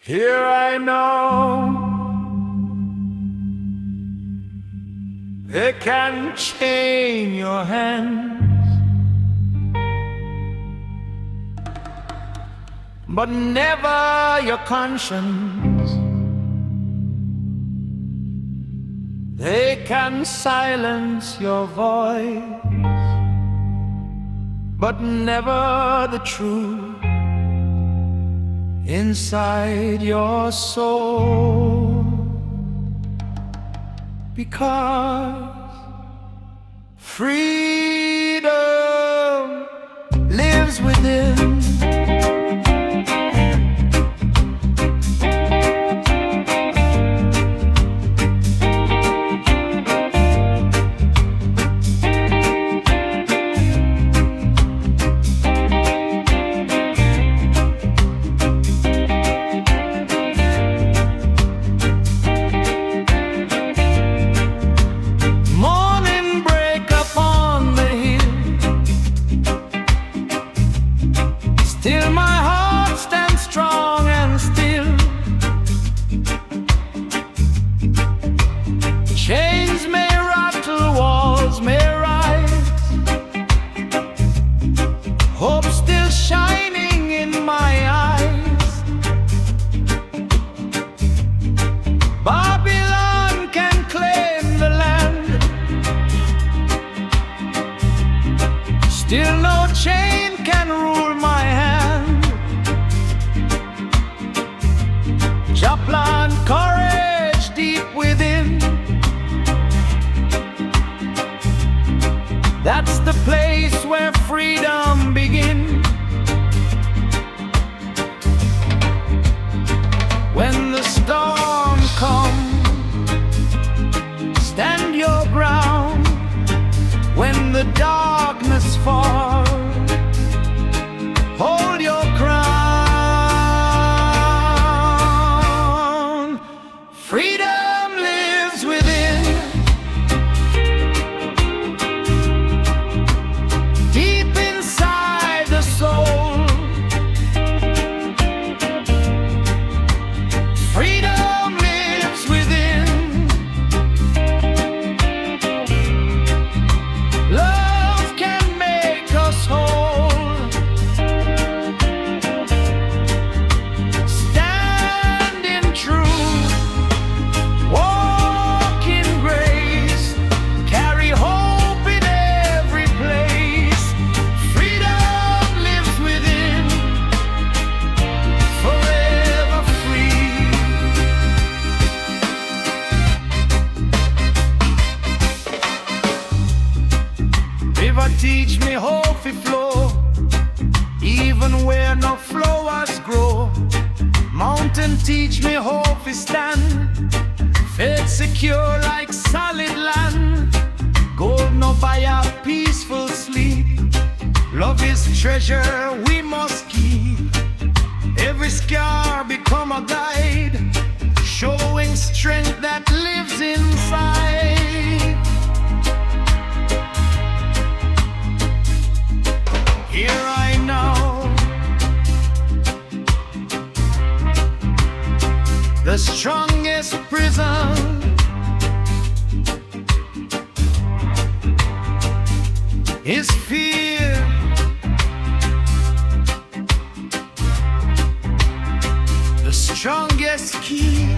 Here I know they can chain your hands, but never your conscience. They can silence your voice, but never the truth inside your soul, because freedom lives within. Still my heart stands strong and still. Chains may rattle, walls may rise, hope still shining in my eyes. Babylon can claim the land, still no chain can rule my hand. Plant courage deep within. That's the place where freedom begins. When the storm comes, stand your ground. When the darkness falls, hold your ground. Freedom lives within, deep inside the soul. Freedom lives within. Love can make us whole. Stand in truth, walk in grace, carry hope in every place. Freedom lives within, forever free. River teach me how to flow, even where no flowers grow. Mountain teach me how to stand, faith secure like solid land. Gold no buy a peaceful sleep, love is treasure we must keep. Every scar become a guide, showing strength that lives inside. Here I know the strongest prison is fear. The strongest key